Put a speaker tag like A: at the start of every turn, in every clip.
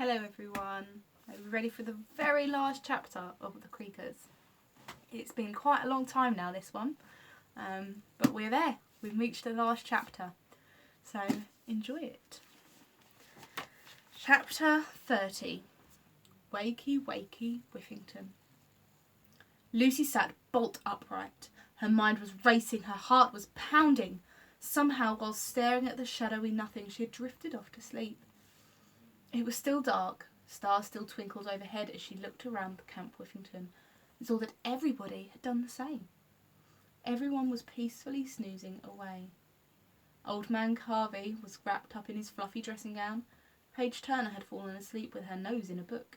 A: Hello everyone, are you ready for the very last chapter of the Creakers? It's been quite a long time now, this one, but we're there. We've reached the last chapter, so enjoy it. Chapter 30, Wakey Wakey Whiffington. Lucy sat bolt upright. Her mind was racing, her heart was pounding. Somehow, while staring at the shadowy nothing, she had drifted off to sleep. It was still dark. Stars still twinkled overhead as she looked around the Camp Whiffington and saw that everybody had done the same. Everyone was peacefully snoozing away. Old Man Carvey was wrapped up in his fluffy dressing gown. Paige Turner had fallen asleep with her nose in a book.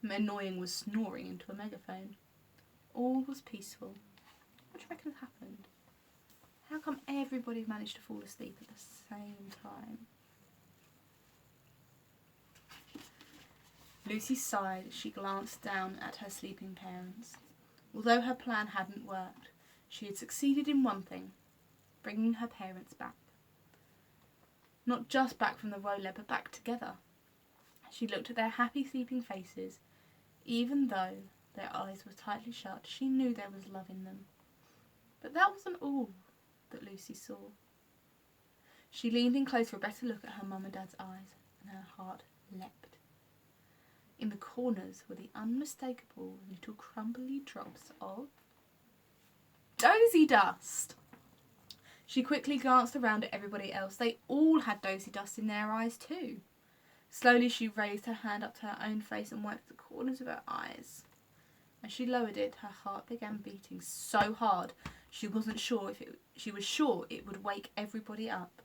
A: Annoying was snoring into a megaphone. All was peaceful. What do you reckon happened? How come everybody managed to fall asleep at the same time? Lucy sighed as she glanced down at her sleeping parents. Although her plan hadn't worked, she had succeeded in one thing, bringing her parents back. Not just back from the roller, but back together. She looked at their happy sleeping faces. Even though their eyes were tightly shut, she knew there was love in them. But that wasn't all that Lucy saw. She leaned in close for a better look at her mum and dad's eyes, and her heart leapt. In the corners were the unmistakable little crumbly drops of dozy dust. She quickly glanced around at everybody else. They all had dozy dust in their eyes too. Slowly she raised her hand up to her own face and wiped the corners of her eyes. As she lowered it, her heart began beating so hard she was sure it would wake everybody up.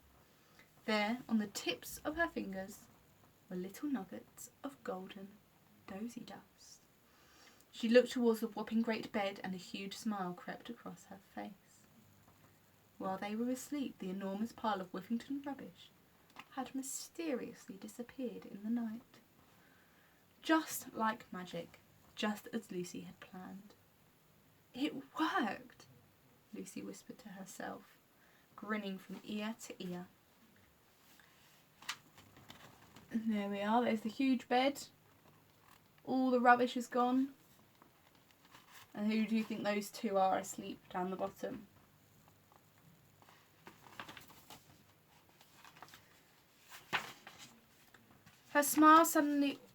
A: There, on the tips of her fingers, were little nuggets of golden dozy dust. She looked towards the whopping great bed and a huge smile crept across her face. While they were asleep, the enormous pile of Whiffington rubbish had mysteriously disappeared in the night. Just like magic, just as Lucy had planned. It worked, Lucy whispered to herself, grinning from ear to ear. And there we are, there's the huge bed. All the rubbish is gone. And who do you think those two are asleep down the bottom? Her smile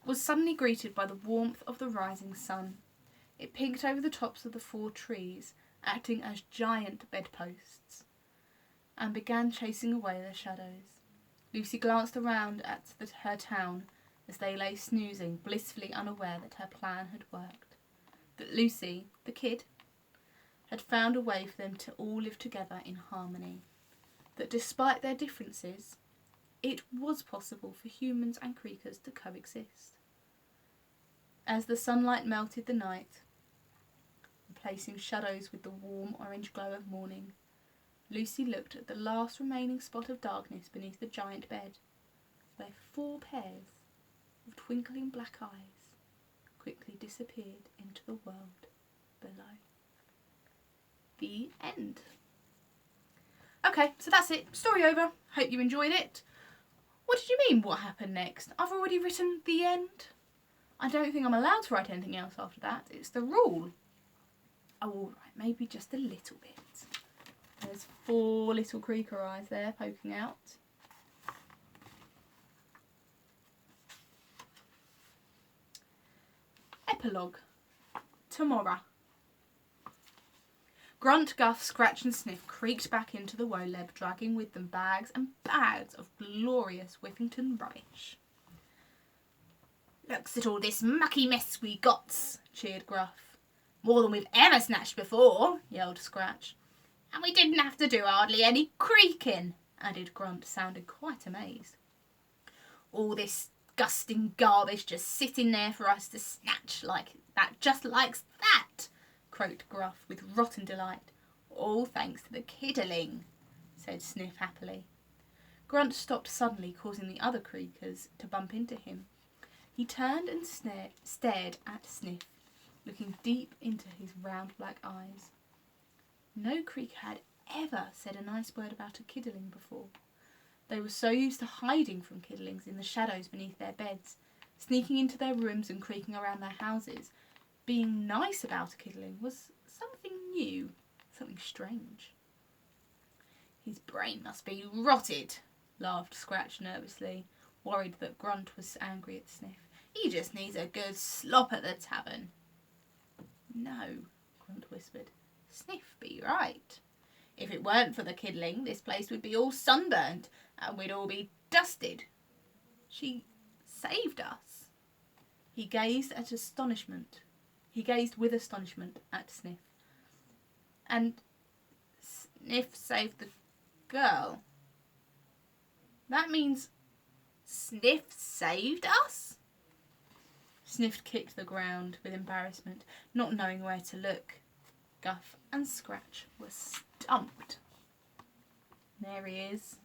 A: was suddenly greeted by the warmth of the rising sun. It pinked over the tops of the 4 trees, acting as giant bedposts, and began chasing away the shadows. Lucy glanced around at her town as they lay snoozing, blissfully unaware that her plan had worked. That Lucy, the kid, had found a way for them to all live together in harmony. That despite their differences, it was possible for humans and Creakers to coexist. As the sunlight melted the night, replacing shadows with the warm orange glow of morning, Lucy looked at the last remaining spot of darkness beneath the giant bed, where 4 pairs of twinkling black eyes quickly disappeared into the world below. The end. Okay, so that's it. Story over. Hope you enjoyed it. What did you mean, what happened next? I've already written the end. I don't think I'm allowed to write anything else after that. It's the rule. Oh, all right, maybe just a little bit. There's 4 little creaker eyes there poking out. Epilogue. Tomorrow. Grunt, Guff, Scratch and Sniff creaked back into the Woleb, dragging with them bags and bags of glorious Whiffington rubbish. "Looks at all this mucky mess we got," cheered Gruff. "More than we've ever snatched before," yelled Scratch. "And we didn't have to do hardly any creaking," added Grunt, sounding quite amazed. "All this disgusting garbage just sitting there for us to snatch like that, just like that," croaked Gruff with rotten delight. "All thanks to the kiddling," said Sniff happily. Grunt stopped suddenly, causing the other Creakers to bump into him. He turned and stared at Sniff, looking deep into his round black eyes. No Creaker had ever said a nice word about a kiddling before. They were so used to hiding from kiddlings in the shadows beneath their beds Sneaking into their rooms and creaking around their houses, being nice about a kidling was something new, something strange. His brain must be rotted, laughed Scratch nervously, worried that Grunt was angry at Sniff. He just needs a good slop at the tavern. No, Grunt whispered. Sniff be right. If it weren't for the kidling, this place would be all sunburned and we'd all be dusted. She saved us. He gazed with astonishment at Sniff. And Sniff saved the girl. That means Sniff saved us? Sniff kicked the ground with embarrassment, not knowing where to look. Guff and Scratch were stumped. There he is,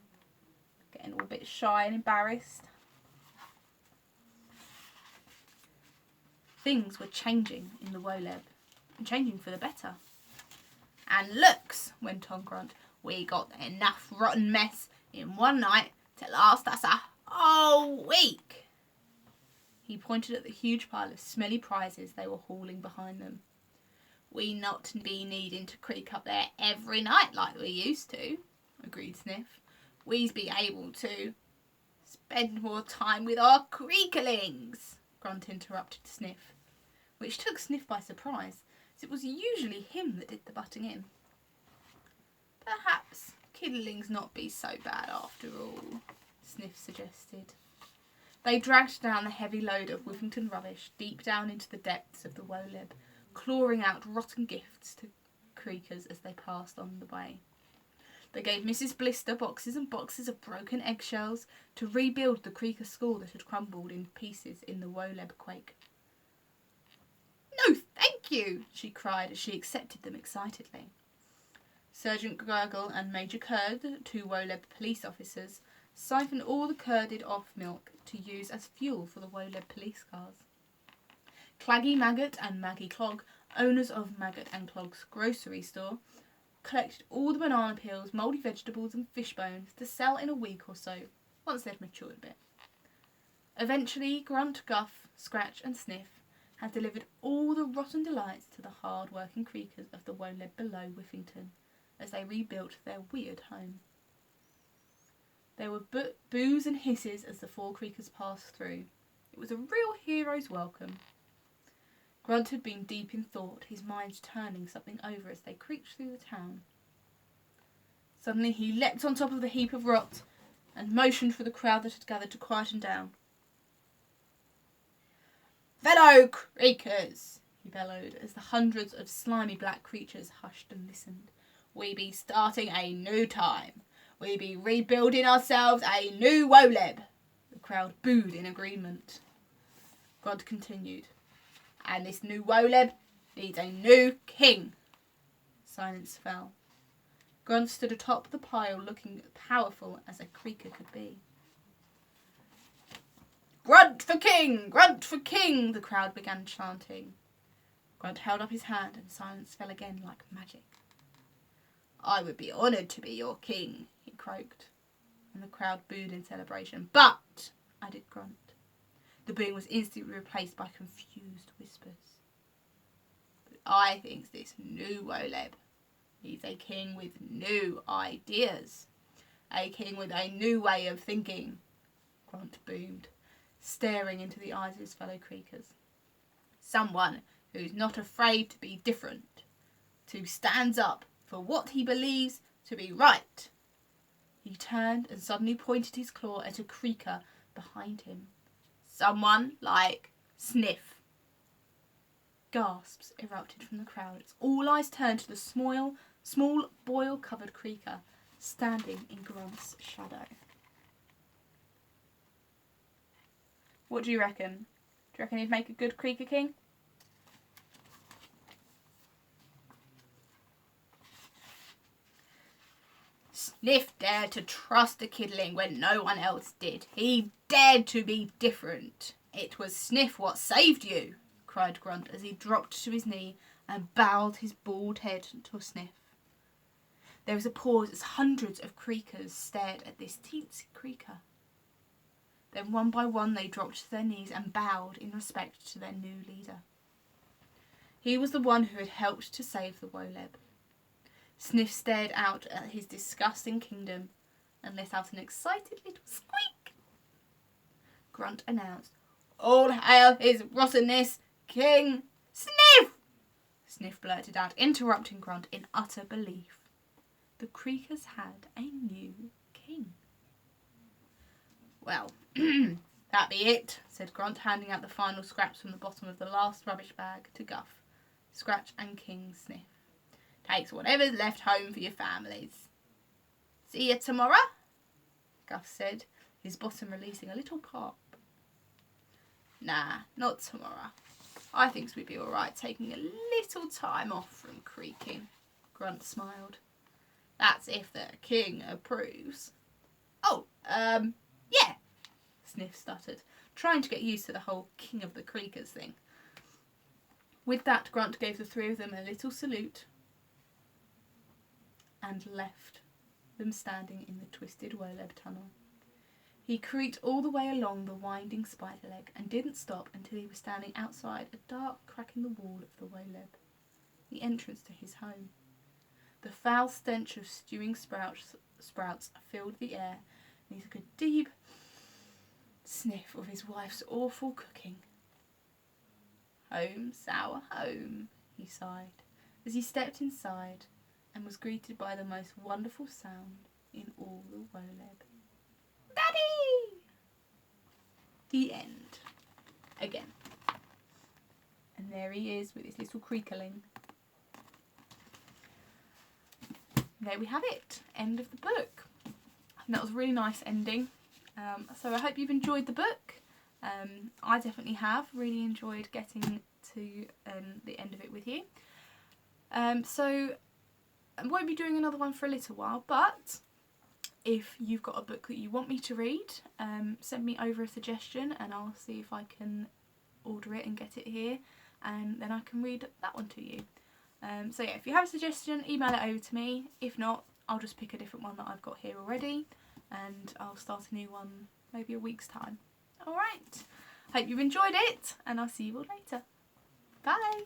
A: getting all a bit shy and embarrassed. Things were changing in the Woleb, and changing for the better. And looks, went on Grunt, we got enough rotten mess in one night to last us a whole week. He pointed at the huge pile of smelly prizes they were hauling behind them. We not be needing to creak up there every night like we used to, agreed Sniff. We's be able to spend more time with our creaklings, Grunt interrupted Sniff, which took Sniff by surprise, as it was usually him that did the butting in. Perhaps kidlings not be so bad after all, Sniff suggested. They dragged down the heavy load of Whiffington rubbish deep down into the depths of the Woleb, clawing out rotten gifts to Creakers as they passed on the way. They gave Mrs. Blister boxes and boxes of broken eggshells to rebuild the Creaker school that had crumbled in pieces in the Woleb quake. No, thank you, she cried as she accepted them excitedly. Sergeant Gurgle and Major Curd, two Woleb police officers, siphoned all the curded off milk to use as fuel for the Woleb police cars. Claggy Maggot and Maggie Clog, owners of Maggot and Clog's grocery store, collected all the banana peels, mouldy vegetables and fish bones to sell in a week or so, once they'd matured a bit. Eventually, Grunt, Guff, Scratch and Sniff had delivered all the rotten delights to the hard-working Creakers of the Woleb below Whiffington, as they rebuilt their weird home. There were boos and hisses as the four Creakers passed through. It was a real hero's welcome. Grunt had been deep in thought, his mind turning something over as they creaked through the town. Suddenly he leapt on top of the heap of rot and motioned for the crowd that had gathered to quieten down. Fellow Creakers, he bellowed as the hundreds of slimy black creatures hushed and listened. We be starting a new time. We be rebuilding ourselves a new Woleb. The crowd booed in agreement. Grunt continued. And this new Woleb needs a new king. Silence fell. Grunt stood atop the pile looking powerful as a creaker could be. Grunt for king! Grunt for king! The crowd began chanting. Grunt held up his hand and silence fell again like magic. I would be honoured to be your king, he croaked, and the crowd booed in celebration. But, added Grunt. The booing was instantly replaced by confused whispers. But I think this new Woleb needs a king with new ideas. A king with a new way of thinking, Grunt boomed, staring into the eyes of his fellow Creakers. Someone who's not afraid to be different, who stands up for what he believes to be right. He turned and suddenly pointed his claw at a Creaker behind him. Someone like Sniff. Gasps erupted from the crowd as all eyes turned to the small boil-covered Creaker standing in Grunt's shadow. What do you reckon? Do you reckon he'd make a good Creaker king? Sniff dared to trust the kidling when no one else did. He dared to be different. It was Sniff what saved you, cried Grunt as he dropped to his knee and bowed his bald head to Sniff. There was a pause as hundreds of Creakers stared at this teensy Creaker. Then one by one they dropped to their knees and bowed in respect to their new leader. He was the one who had helped to save the Woleb. Sniff stared out at his disgusting kingdom and let out an excited little squeak. Grunt announced, "All hail his rottenness, King Sniff!" Sniff blurted out, interrupting Grunt in utter belief. The Creakers had a new king. "Well, that be it," said Grunt, handing out the final scraps from the bottom of the last rubbish bag to Guff, Scratch and King Sniff. "Takes whatever's left home for your families." "See you tomorrow," Guff said, his bottom releasing a little pop. "Nah, not tomorrow. I thinks we'd be alright taking a little time off from creaking," Grunt smiled. "That's if the king approves." "Oh, yeah," Sniff stuttered, trying to get used to the whole King of the Creakers thing. With that, Grunt gave the three of them a little salute and left them standing in the twisted Woleb tunnel. He creaked all the way along the winding spider leg and didn't stop until he was standing outside a dark crack in the wall of the Woleb, the entrance to his home. The foul stench of stewing sprouts filled the air, and he took a deep sniff of his wife's awful cooking. "Home, sour home," he sighed, as he stepped inside and was greeted by the most wonderful sound in all the Woleb. "Daddy!" The end. Again. And there he is with his little creakling. There we have it. End of the book. And that was a really nice ending. So I hope you've enjoyed the book. I definitely have really enjoyed getting to the end of it with you. So I won't be doing another one for a little while, but if you've got a book that you want me to read, send me over a suggestion and I'll see if I can order it and get it here, and then I can read that one to you. So yeah, if you have a suggestion, email it over to me. If not, I'll just pick a different one that I've got here already and I'll start a new one maybe a week's time. Alright, hope you've enjoyed it and I'll see you all later. Bye!